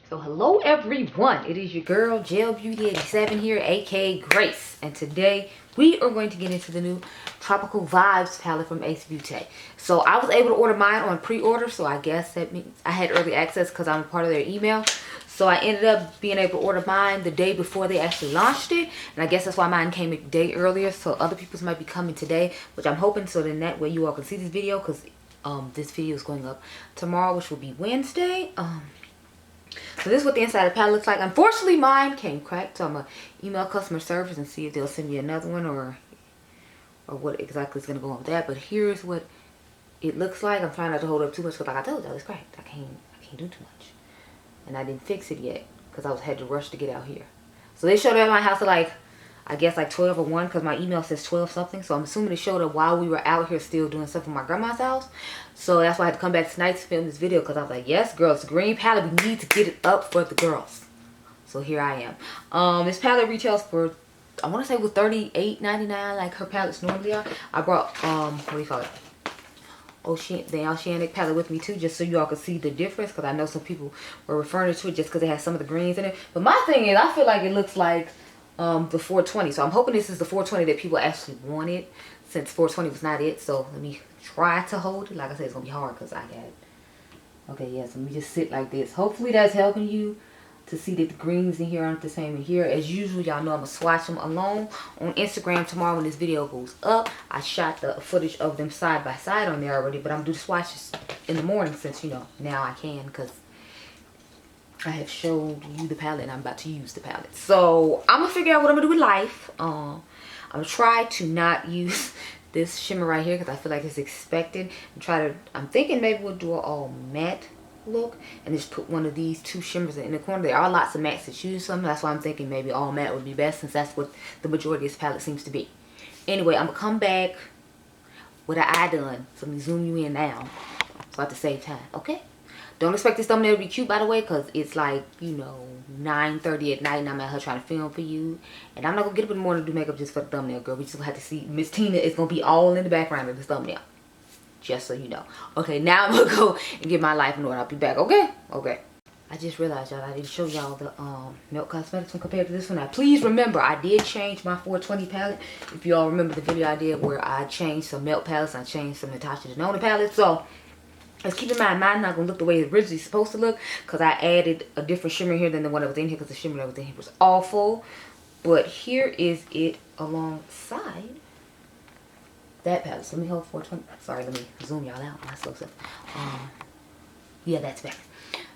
So hello everyone, it is your girl Gel Beauty 87 here, aka Grace, and today we are going to get into the new Tropical Vibes palette from Beaute. So I was able to order mine on pre-order, so I guess that means I had early access because I'm a part of their email. So I ended up being able to order mine the day before they actually launched it, and I guess that's why mine came a day earlier, so other people's might be coming today, which I'm hoping so then that way you all can see this video, because this video is going up tomorrow, which will be Wednesday. So this is what the inside of the palette looks like. Unfortunately, mine came cracked, so I'm going to email customer service and see if they'll send me another one or what exactly is going to go on with that. But here's what it looks like. I'm trying not to hold up too much because like I told you, it's cracked. I can't do too much. And I didn't fix it yet because I had to rush to get out here. So they showed up at my house at like, I guess like 12 or 1 because my email says 12 something. So I'm assuming it showed up while we were out here still doing stuff in my grandma's house. So that's why I had to come back tonight to film this video, because I was like, yes, girls, green palette, we need to get it up for the girls. So here I am. This palette retails for, I want to say it was $38.99 like her palettes normally are. I brought, what do you call it? The Oceanic palette with me too, just so you all can see the difference, because I know some people were referring to it just because it has some of the greens in it. But my thing is, I feel like it looks like the 420, so I'm hoping this is the 420 that people actually wanted, since 420 was not it. So let me try to hold it. Like I said, it's gonna be hard because I got it. Okay, yes, let me just sit like this. Hopefully that's helping you to see that the greens in here aren't the same in here. As usual, y'all know I'm gonna swatch them alone on Instagram tomorrow when this video goes up. I shot the footage of them side by side on there already, but I'm gonna do the swatches in the morning, since you know now I can, because I have showed you the palette and I'm about to use the palette. So I'm gonna figure out what I'm gonna do with life. I'm gonna try to not use this shimmer right here because I feel like it's expected. I'm thinking maybe we'll do an all matte look and just put one of these two shimmers in the corner. There are lots of mattes to choose from. That's why I'm thinking maybe all matte would be best, since that's what the majority of this palette seems to be. Anyway, I'm gonna come back with an eye done. So let me zoom you in now so I have to save time, okay? Don't expect this thumbnail to be cute, by the way, because it's like, you know, 9:30 at night and I'm at her trying to film for you. And I'm not going to get up in the morning to do makeup just for the thumbnail, girl. We just going to have to see. Miss Tina is going to be all in the background of this thumbnail. Just so you know. Okay, now I'm going to go and get my life in order. I'll be back, okay? Okay. I just realized, y'all, I didn't show y'all the Mented Cosmetics one compared to this one. Now, please remember, I did change my 420 palette. If you all remember the video I did where I changed some Melt palettes, I changed some Natasha Denona palettes. So let's keep in mind, mine's not going to look the way it's originally supposed to look, because I added a different shimmer here than the one that was in here, because the shimmer that was in here was awful. But here is it alongside that palette. So let me hold 420. Sorry, let me zoom y'all out. My slow stuff. Yeah, that's better.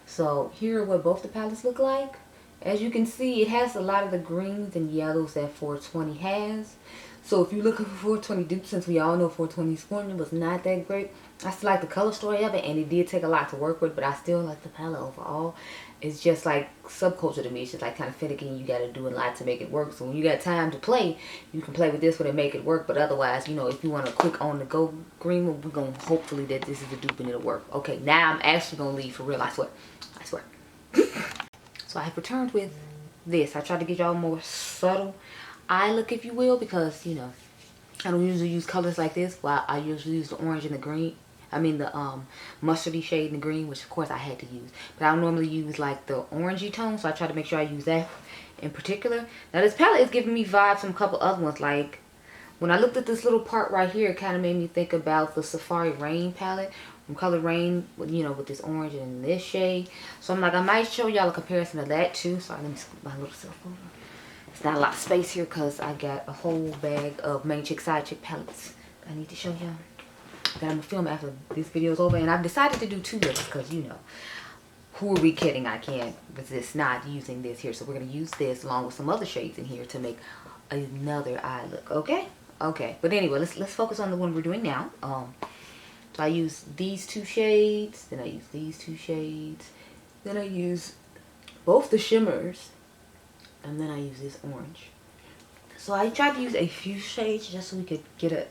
So here are what both the palettes look like. As you can see, it has a lot of the greens and yellows that 420 has. So if you're looking for 420 dupe, since we all know 420's formula was not that great, I still like the color story of it, and it did take a lot to work with, but I still like the palette overall. It's just like subculture to me. It's just like kind of finicky, and you got to do a lot to make it work. So when you got time to play, you can play with this one and make it work. But otherwise, you know, if you want a quick on the go green one, we're going to hopefully that this is a dupe and it'll work. Okay, now I'm actually going to leave for real. I swear. I swear. So I have returned with this. I tried to get y'all more subtle eye look, if you will, because, you know, I don't usually use colors like this. Well, I usually use the orange and the green. I mean the mustardy shade and the green, which of course I had to use. But I don't normally use like the orangey tone, so I try to make sure I use that in particular. Now this palette is giving me vibes from a couple other ones. Like when I looked at this little part right here, it kind of made me think about the Safari Rain palette from Color Rain, you know, with this orange and this shade. So I'm like, I might show y'all a comparison of that too. Sorry, let me scoot my little self over. It's not a lot of space here because I got a whole bag of main chick, side chick palettes I need to show y'all that I'm going to film after this video is over. And I've decided to do 2 looks because, you know, who are we kidding? I can't resist not using this here. So we're going to use this along with some other shades in here to make another eye look, okay? Okay, but anyway, let's focus on the one we're doing now. So I use these 2 shades, then I use these 2 shades, then I use both the shimmers, and then I use this orange. So I tried to use a few shades just so we could get an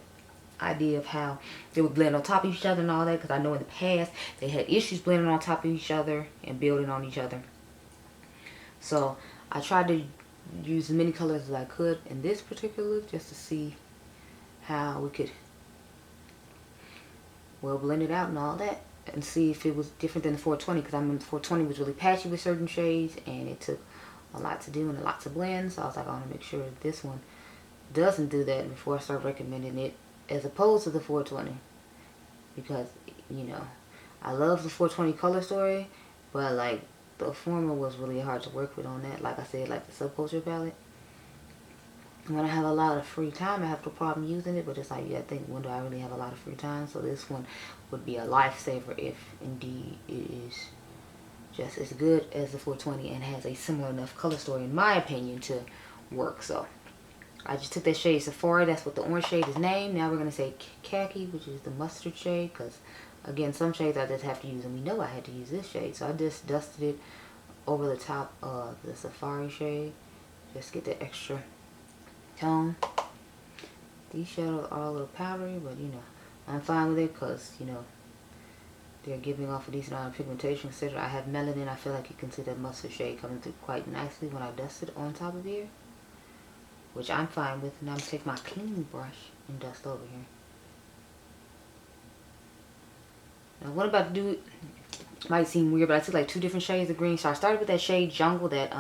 idea of how they would blend on top of each other and all that, because I know in the past they had issues blending on top of each other and building on each other. So I tried to use as many colors as I could in this particular look just to see how we could, well, blend it out and all that. and see if it was different than the 420, because I remember the 420 was really patchy with certain shades and it took a lot to do and a lot to blend. So I was like, I want to make sure that this one doesn't do that before I start recommending it, as opposed to the 420, because, you know, I love the 420 color story, but like the formula was really hard to work with on that. Like I said, like the Subculture palette, when I have a lot of free time, I have no problem using it, but it's like, yeah, I think, when do I really have a lot of free time? So this one would be a lifesaver if indeed it is just as good as the 420 and has a similar enough color story, in my opinion, to work. So I just took that shade Safari. That's what the orange shade is named. Now we're going to say Khaki, which is the mustard shade, because again, some shades I just have to use, and we know I had to use this shade. So I just dusted it over the top of the Safari shade. Just get the extra tone. These shadows are a little powdery, but you know, I'm fine with it because, you know, they're giving off a decent amount of pigmentation. Considering I have melanin, I feel like you can see that mustard shade coming through quite nicely when I dust it on top of here, which I'm fine with. Now I'm going to take my clean brush and dust over here. Now what I'm about to do might seem weird, but I took like 2 different shades of green. So I started with that shade Jungle, that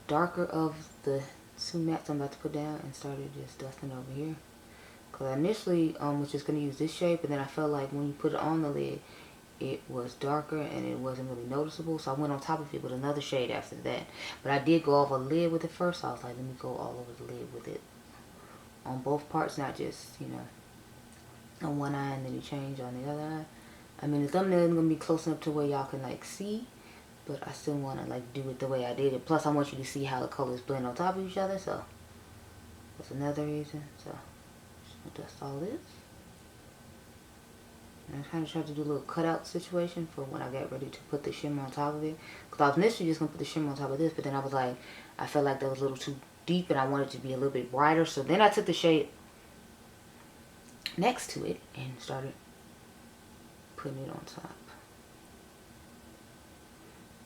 darker of the 2 mattes I'm about to put down, and started just dusting over here. Because I initially was just going to use this shade, but then I felt like when you put it on the lid, it was darker and it wasn't really noticeable. So I went on top of it with another shade after that. But I did go over the lid with it first. So I was like, let me go all over the lid with it on both parts, not just, you know, on one eye and then you change on the other eye. I mean, the thumbnail is going to be close enough to where y'all can like see, but I still want to like do it the way I did it. Plus I want you to see how the colors blend on top of each other, so that's another reason. So just gonna dust all this. And I kind of tried to do a little cutout situation for when I got ready to put the shimmer on top of it. Because I was initially just going to put the shimmer on top of this, but then I was like, I felt like that was a little too deep and I wanted it to be a little bit brighter. So then I took the shade next to it and started putting it on top.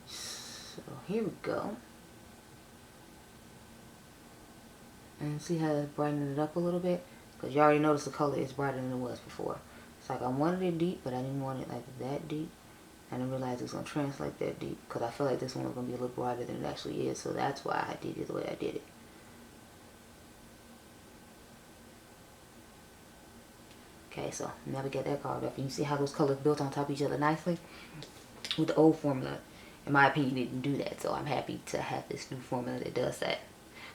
So here we go. And see how it's brightening it up a little bit? Because you already noticed the color is brighter than it was before. It's like I wanted it deep, but I didn't want it like that deep. I didn't realize it was going to translate that deep, because I feel like this one was going to be a little brighter than it actually is. So that's why I did it the way I did it. Okay, so now we get that carved up. And you see how those colors built on top of each other nicely? With the old formula, in my opinion, it didn't do that. So I'm happy to have this new formula that does that.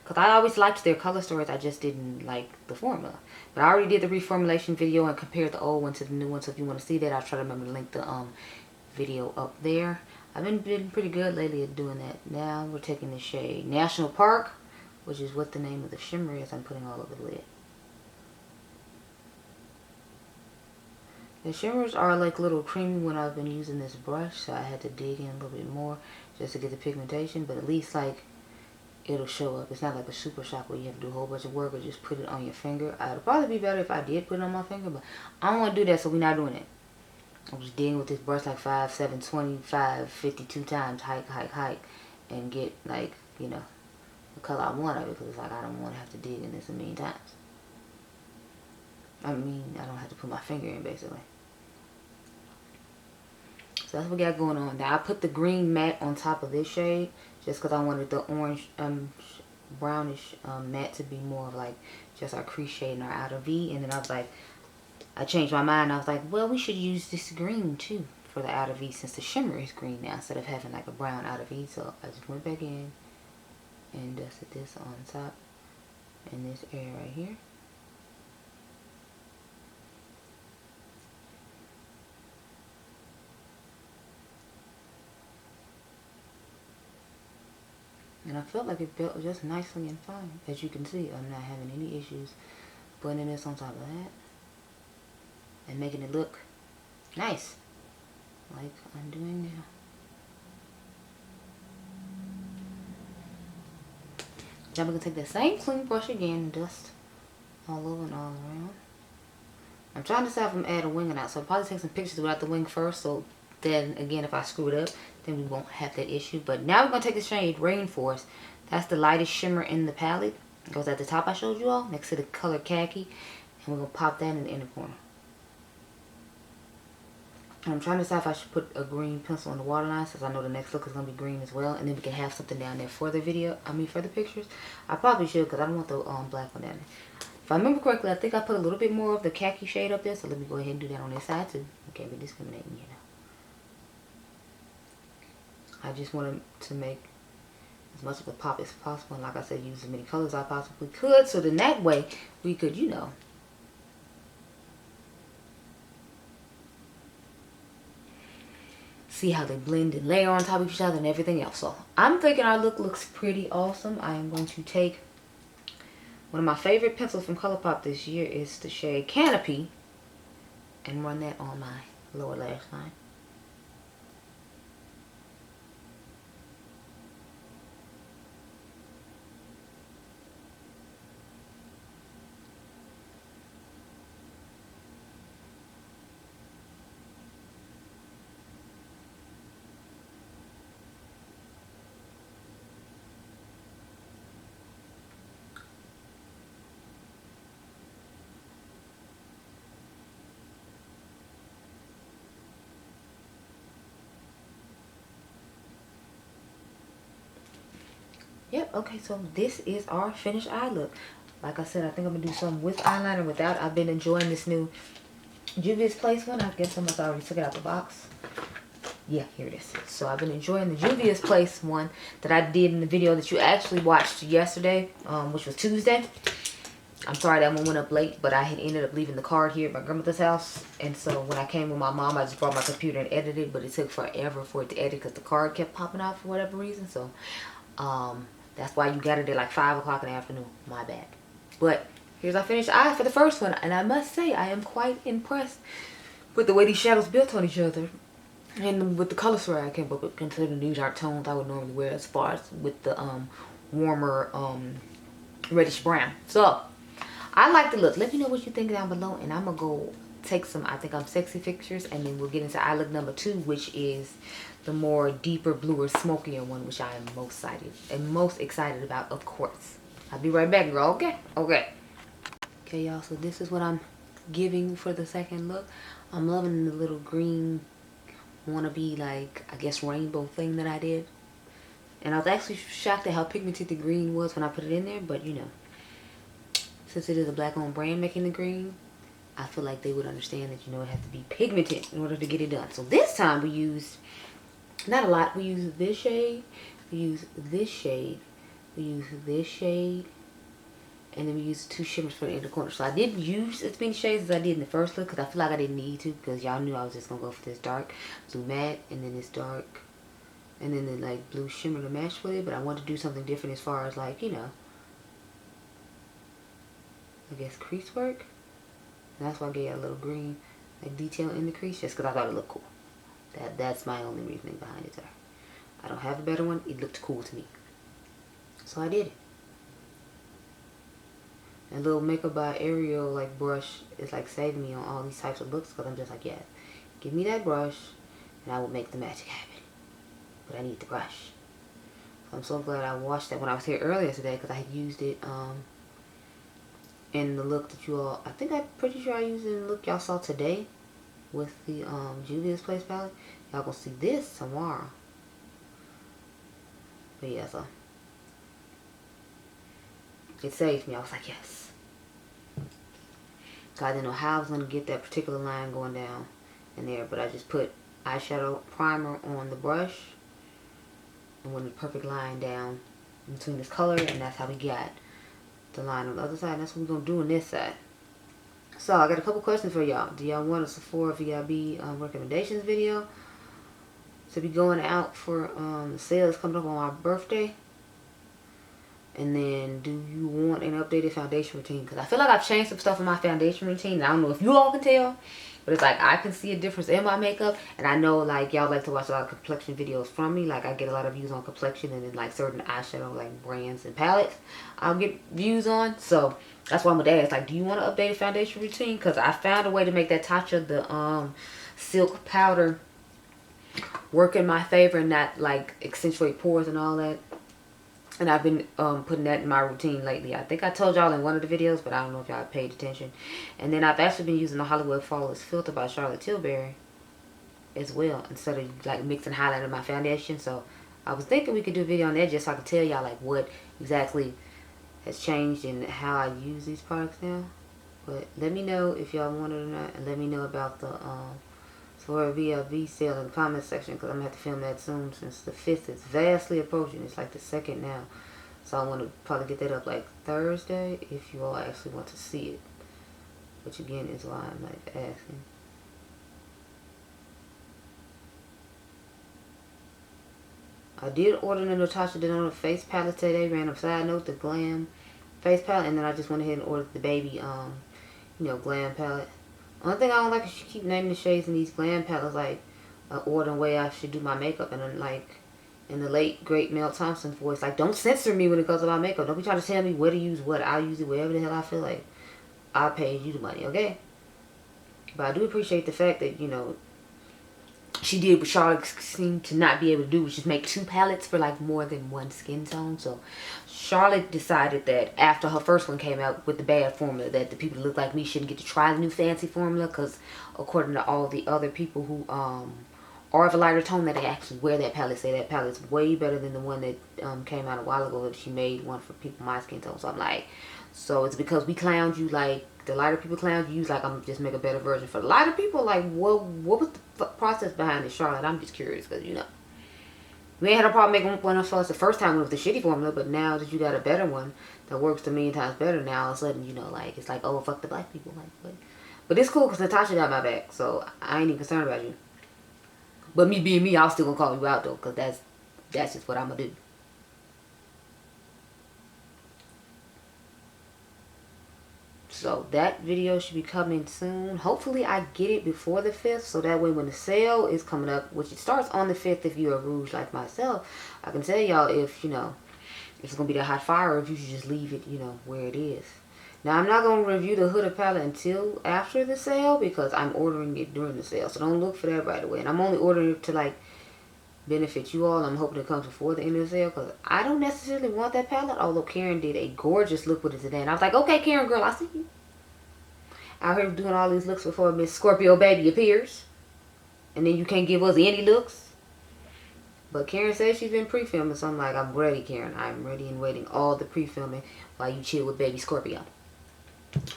Because I always liked their color stories, I just didn't like the formula. But I already did the reformulation video and compared the old one to the new one. So if you want to see that, I'll try to remember to link the video up there. I've been pretty good lately at doing that. Now we're taking the shade National Park, which is what the name of the shimmer is. I'm putting all over the lid. The shimmers are like a little creamy when I've been using this brush, so I had to dig in a little bit more just to get the pigmentation, but at least like it'll show up. It's not like a super shock where you have to do a whole bunch of work or just put it on your finger. It'd probably be better if I did put it on my finger, but I don't want to do that, so we're not doing it. I'm just digging with this brush like 5, 7, 25, 52 times, hike, and get like, you know, the color I want of it, because it's like I don't want to have to dig in this a million times. I mean, I don't have to put my finger in, basically. So that's what we got going on. Now I put the green matte on top of this shade just because I wanted the orange, brownish matte to be more of like just our crease shade and our outer V. And then I was like, I changed my mind. I was like, well, we should use this green too for the outer V, since the shimmer is green now instead of having like a brown outer V. So I just went back in and dusted this on top in this area right here. And I felt like it built just nicely and fine. As you can see, I'm not having any issues blending this on top of that and making it look nice, like I'm doing now. Now we're going to take that same clean brush again and dust all over and all around. I'm trying to decide if I'm add a wing or not, so I'll probably take some pictures without the wing first, so then again if I screw it up, then we won't have that issue. But now we're going to take the shade Rainforest. That's the lightest shimmer in the palette. It goes at the top I showed you all, next to the color Khaki. And we're going to pop that in the inner corner. I'm trying to decide if I should put a green pencil on the waterline, since I know the next look is going to be green as well. And then we can have something down there for the video. I mean, for the pictures. I probably should, because I don't want the black one down there. If I remember correctly, I think I put a little bit more of the khaki shade up there. So let me go ahead and do that on this side too. I can't be discriminating, you know. I just wanted to make as much of a pop as possible. And like I said, use as many colors as I possibly could. So then that way we could, you know, see how they blend and layer on top of each other and everything else. So I'm thinking our look looks pretty awesome. I am going to take one of my favorite pencils from ColourPop this year, is the shade Canopy, and run that on my lower lash line. Yep, okay, so this is our finished eye look. Like I said, I think I'm going to do something with eyeliner, without. I've been enjoying this new Juvia's Place one. I guess I must already took it out the box. Yeah, here it is. So I've been enjoying the Juvia's Place one that I did in the video that you actually watched yesterday, which was Tuesday. I'm sorry that one went up late, but I had ended up leaving the card here at my grandmother's house. And so when I came with my mom, I just brought my computer and edited, but it took forever for it to edit because the card kept popping out for whatever reason. So, that's why you got it at like 5 o'clock in the afternoon. My bad. But here's our finished eye for the first one. And I must say, I am quite impressed with the way these shadows built on each other. And with the color story I came up with, considering these aren't tones I would normally wear, as far as with the warmer reddish brown. So, I like the look. Let me know what you think down below. And I'm going to go take some, I think I'm sexy pictures. And then we'll get into eye look number 2, which is the more deeper, bluer, smokier one, which I am most excited about, of course. I'll be right back, girl. Okay? Okay. Okay, y'all. So this is what I'm giving for the second look. I'm loving the little green wannabe, like, I guess, rainbow thing that I did. And I was actually shocked at how pigmented the green was when I put it in there. But, you know, since it is a black-owned brand making the green, I feel like they would understand that, you know, it has to be pigmented in order to get it done. So this time we used, not a lot, we used this shade, we used this shade, we used this shade, and then we used 2 shimmers for the inner corner. So I didn't use as many shades as I did in the first look, because I feel like I didn't need to, because y'all knew I was just going to go for this dark blue matte, and then this dark, and then the like blue shimmer to match with it. But I wanted to do something different as far as, like, you know, I guess crease work. And that's why I gave it a little green like detail in the crease, just because I thought it looked cool. That's my only reasoning behind it there. I don't have a better one. It looked cool to me, so I did it. And little Makeup by Ariel like brush is like saving me on all these types of looks, because I'm just like, yeah, give me that brush and I will make the magic happen. But I need the brush. So I'm so glad I washed that when I was here earlier today, because I had used it in the look that you all, I think I'm pretty sure I used it in the look y'all saw today with the Juvia's Place palette. Y'all gonna see this tomorrow. But yeah, so it saved me. I was like, yes. So I didn't know how I was gonna get that particular line going down in there, but I just put eyeshadow primer on the brush and went the perfect line down in between this color, and that's how we got the line on the other side. And that's what we're gonna do on this side. So I got a couple questions for y'all. Do y'all want a Sephora VIB recommendations video to be going out for the sales coming up on my birthday? And then, do you want an updated foundation routine? Because I feel like I've changed some stuff in my foundation routine. And I don't know if you all can tell, but it's like I can see a difference in my makeup. And I know, like, y'all like to watch a lot of complexion videos from me. Like, I get a lot of views on complexion, and then like certain eyeshadow like brands and palettes I'll get views on. So that's why I'm with that. It's like, do you want an updated foundation routine? Because I found a way to make that Tatcha, the silk powder, work in my favor and not like accentuate pores and all that. And I've been putting that in my routine lately. I think I told y'all in one of the videos, but I don't know if y'all paid attention. And then I've actually been using the Hollywood Flawless Filter by Charlotte Tilbury. as well, instead of like mixing highlighter in my foundation. So I was thinking we could do a video on that just so I could tell y'all like what exactly has changed and how I use these products now. But let me know if y'all want it or not, and let me know about the Sephora VLV sale in the comment section, because I'm gonna have to film that soon since the 5th is vastly approaching. It's like the 2nd now, so I want to probably get that up like Thursday if you all actually want to see it, which again is why I'm like asking. I did order the Natasha Denona face palette today. Random side note, the Glam face palette, and then I just went ahead and ordered the baby you know, Glam palette. Only thing I don't like is she keep naming the shades in these Glam palettes like order way I should do my makeup, and then like in the late great Mel Thompson voice, like, don't censor me when it comes to my makeup. Don't be trying to tell me where to use what. I'll use it wherever the hell I feel like. I paid you the money, okay? But I do appreciate the fact that, you know, she did what Charlotte seemed to not be able to do, which is make 2 palettes for like more than one skin tone. So Charlotte decided that after her first one came out with the bad formula, that the people that look like me shouldn't get to try the new fancy formula, because according to all the other people who are of a lighter tone that they actually wear that palette, say that palette's way better than the one that came out a while ago, that she made one for people my skin tone. So I'm like, so it's because we clowned you like the lighter people clowned you, like I'm just make a better version for the lighter people. Like what was the process behind it, Charlotte? I'm just curious, because you know we ain't had a problem making one for us the first time with the shitty formula, but now that you got a better one that works a million times better, now all of a sudden, you know, like it's like, oh, fuck the black people, like, but it's cool because Natasha got my back, so I ain't even concerned about you. But me being me, I'll still gonna call you out though, because that's just what I'm gonna do. So that video should be coming soon. Hopefully I get it before the 5th, so that way when the sale is coming up, which it starts on the 5th if you're a rouge like myself, I can tell y'all if, you know, it's gonna be that hot fire, or if you should just leave it, you know, where it is. Now I'm not gonna review the Huda palette until after the sale, because I'm ordering it during the sale, so don't look for that right away. And I'm only ordering it to like benefit you all. I'm hoping it comes before the end of the sale, because I don't necessarily want that palette, although Karen did a gorgeous look with it today, and I was like, okay, Karen girl, I see you out here doing all these looks before Miss Scorpio baby appears, and then you can't give us any looks. But Karen says she's been pre-filming, so I'm like, I'm ready, Karen. I'm ready and waiting all the pre-filming while you chill with baby Scorpio.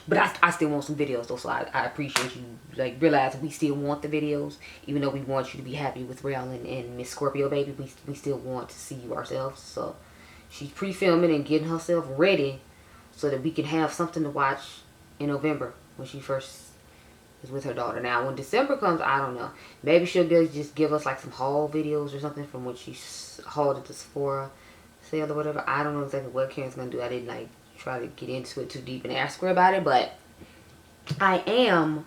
But I still want some videos though, so I appreciate you like realizing we still want the videos, even though we want you to be happy with Rail and Miss Scorpio baby. We still want to see you ourselves. So she's pre-filming and getting herself ready so that we can have something to watch in November when she first is with her daughter. Now when December comes, I don't know. Maybe she'll just give us like some haul videos or something from what she hauled at the Sephora sale or whatever. I don't know exactly what Karen's gonna do. I didn't like try to get into it too deep and ask her about it, but I am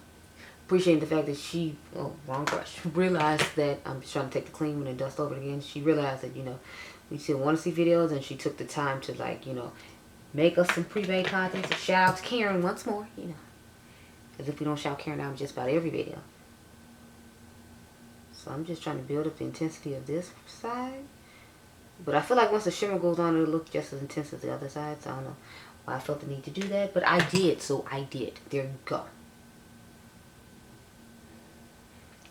appreciating the fact that she, oh, wrong brush, realized that I'm just trying to take the clean one and dust over it again. She realized that, you know, we still want to see videos, and she took the time to, like, you know, make us some pre-made content. So shout out to Karen once more, you know, as if we don't shout Karen out just about every video. So I'm just trying to build up the intensity of this side. But I feel like once the shimmer goes on, it'll look just as intense as the other side. So I don't know why I felt the need to do that. But I did, so I did. There you go.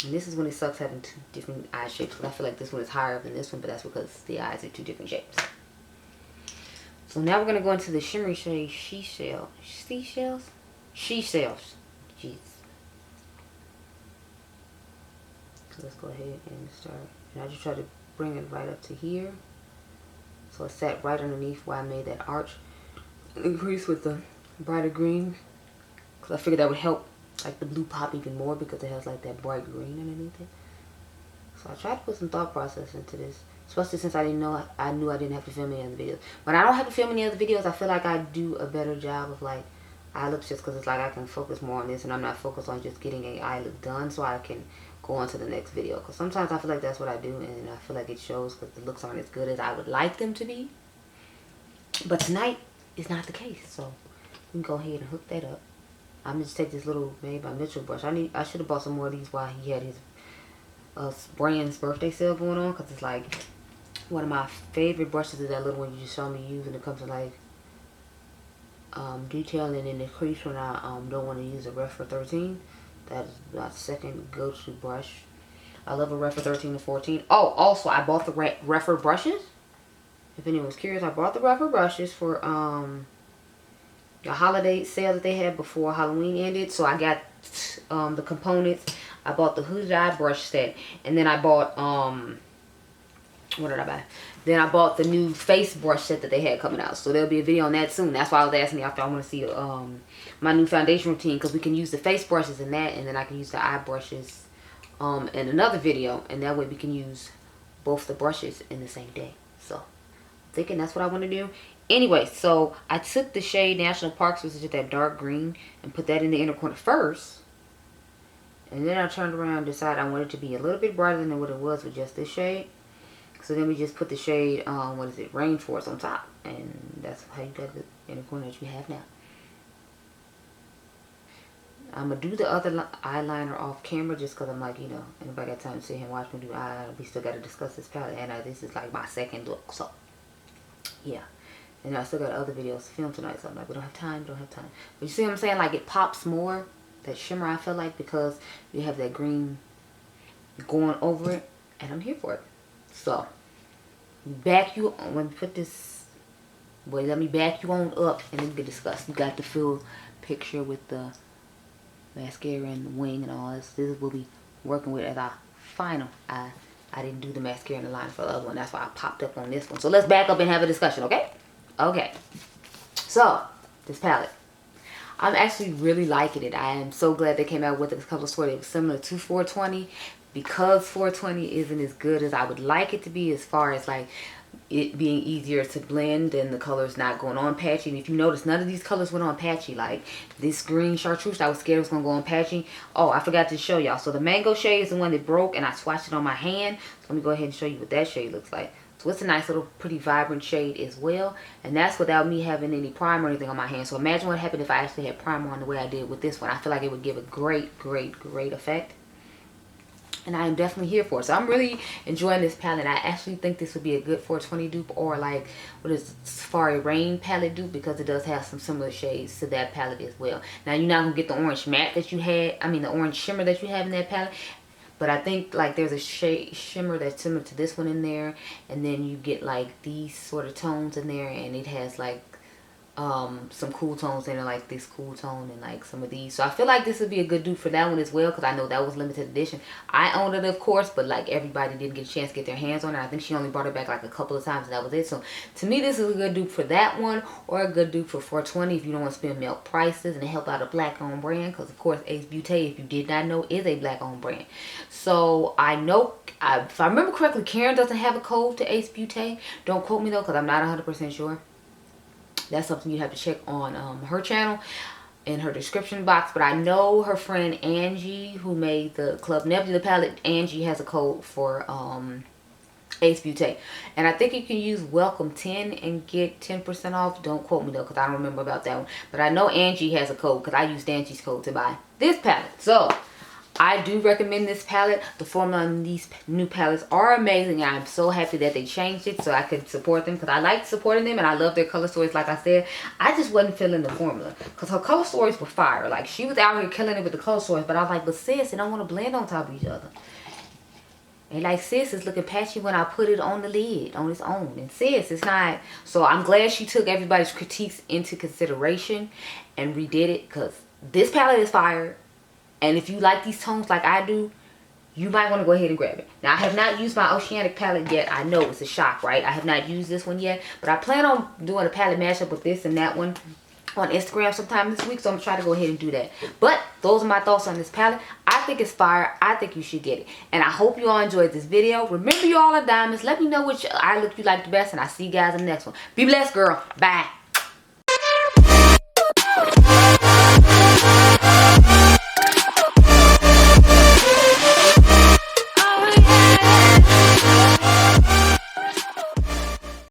And this is when it sucks having 2 different eye shapes. Because I feel like this one is higher than this one, but that's because the eyes are 2 different shapes. So now we're going to go into the shimmery shade Shishedo. Seashells? Shishells. Jeez. So let's go ahead and start. And I just try to bring it right up to here. So it sat right underneath where I made that arch increase with the brighter green. Because I figured that would help like the blue pop even more, because it has like that bright green underneath it. So I tried to put some thought process into this. Especially since I knew I didn't have to film any other videos. When I don't have to film any other videos, I feel like I do a better job of like eye looks, just because it's like I can focus more on this and I'm not focused on just getting an eye look done, so I can go on to the next video. Because sometimes I feel like that's what I do, and I feel like it shows because the looks aren't as good as I would like them to be. But tonight is not the case, so we can go ahead and hook that up. I'm gonna just take this little Made by Mitchell brush. I should have bought some more of these while he had his brand's birthday sale going on, because it's like one of my favorite brushes is that little one you just saw me use, and it comes to like detailing in the crease when I don't want to use a ref for 13. That is my second go-to brush. I love a Refer 13 to 14. Oh, also, I bought the Refer brushes. If anyone was curious, I bought the Refer brushes for the holiday sale that they had before Halloween ended. So I got the components. I bought the Huda brush set. And then I bought, what did I buy? Then I bought the new face brush set that they had coming out. So there'll be a video on that soon. That's why I was asking you after I want to see my new foundation routine. Because we can use the face brushes in that. And then I can use the eye brushes in another video. And that way we can use both the brushes in the same day. So I'm thinking that's what I want to do. Anyway, so I took the shade National Parks, which is just that dark green, and put that in the inner corner first. And then I turned around and decided I wanted it to be a little bit brighter than what it was with just this shade. So then we just put the shade, what is it, Rainforest on top. And that's how you got the inner corner that you have now. I'm going to do the other eyeliner off camera just because I'm like, you know, anybody got time to sit here and watch me do eyeliner. We still got to discuss this palette. And this is like my second look. So, yeah. And I still got other videos to film tonight. So I'm like, we don't have time, But you see what I'm saying? Like it pops more. That shimmer, I feel like, because you have that green going over it. And I'm here for it. So, back you on. Let me put this, wait, let me back you on up and then we can discuss. You got the full picture with the mascara and the wing and all this. This is what we working with as our final. I didn't do the mascara and the line for the other one. That's why I popped up on this one. So, let's back up and have a discussion, okay? Okay. So, this palette. I'm actually really liking it. I am so glad they came out with a couple of stores that was similar to 420 because 420 isn't as good as I would like it to be as far as like it being easier to blend and the colors not going on patchy. And if you notice, none of these colors went on patchy. Like this green chartreuse, I was scared it was going to go on patchy. Oh, I forgot to show y'all. So the mango shade is the one that broke and I swatched it on my hand. So let me go ahead and show you what that shade looks like. So it's a nice little pretty vibrant shade as well. And that's without me having any primer or anything on my hand. So imagine what happened if I actually had primer on the way I did with this one. I feel like it would give a great, great, great effect. And I am definitely here for it. So I'm really enjoying this palette. I actually think this would be a good 420 dupe or like what is Safari Rain palette dupe because it does have some similar shades to that palette as well. Now you're not going to get the orange matte that you had. I mean the orange shimmer that you have in that palette. But I think like there's a shade shimmer that's similar to this one in there. And then you get like these sort of tones in there. And it has like some cool tones in it, like this cool tone and like some of these. So I feel like this would be a good dupe for that one as well. Because I know that was limited edition. I owned it of course. But like everybody didn't get a chance to get their hands on it. I think she only brought it back like a couple of times and that was it. So to me this is a good dupe for that one. Or a good dupe for 420 if you don't want to spend milk prices. And help out a black owned brand. Because of course Ace Beauty, if you did not know, is a black owned brand. So I know, if I remember correctly, Karen doesn't have a code to Ace Beauty. Don't quote me though because I'm not 100% sure. That's something you have to check on her channel in her description box. But I know her friend Angie, who made the Club Nebula palette, Angie has a code for Ace Beauty. And I think you can use Welcome 10 and get 10% off. Don't quote me though because I don't remember about that one. But I know Angie has a code because I used Angie's code to buy this palette. So I do recommend this palette. The formula on these new palettes are amazing. And I'm so happy that they changed it so I could support them. Because I like supporting them and I love their color stories like I said. I just wasn't feeling the formula. Because her color stories were fire. Like she was out here killing it with the color stories. But I was like, but sis, they don't want to blend on top of each other. And like sis, it's looking patchy when I put it on the lid on its own. And sis, it's not. So I'm glad she took everybody's critiques into consideration and redid it. Because this palette is fire. And if you like these tones like I do, you might want to go ahead and grab it. Now, I have not used my Oceanic palette yet. I know it's a shock, right? I have not used this one yet. But I plan on doing a palette mashup with this and that one on Instagram sometime this week. So I'm going to try to go ahead and do that. But those are my thoughts on this palette. I think it's fire. I think you should get it. And I hope you all enjoyed this video. Remember, you all are diamonds. Let me know which eye look you like the best. And I'll see you guys in the next one. Be blessed, girl. Bye.